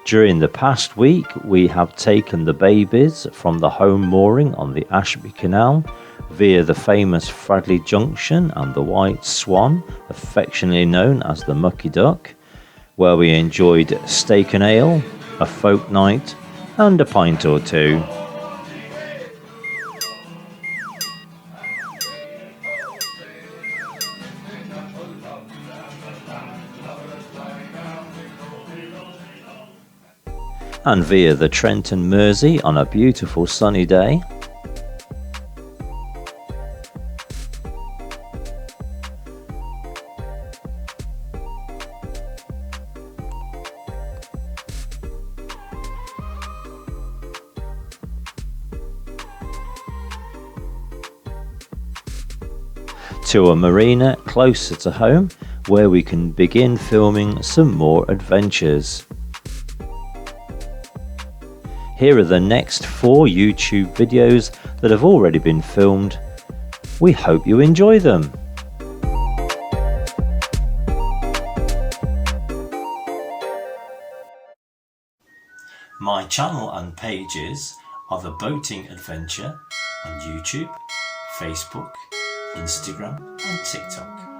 During the past week, we have taken the babies from the home mooring on the Ashby Canal via the famous Fradley Junction and the White Swan, affectionately known as the Mucky Duck, where we enjoyed steak and ale, a folk night, and a pint or two. And via the Trent and Mersey on a beautiful sunny day. To a marina closer to home where we can begin filming some more adventures. Here are the next 4 YouTube videos that have already been filmed. We hope you enjoy them. My channel and pages are The Boating Adventure on YouTube, Facebook, Instagram and TikTok.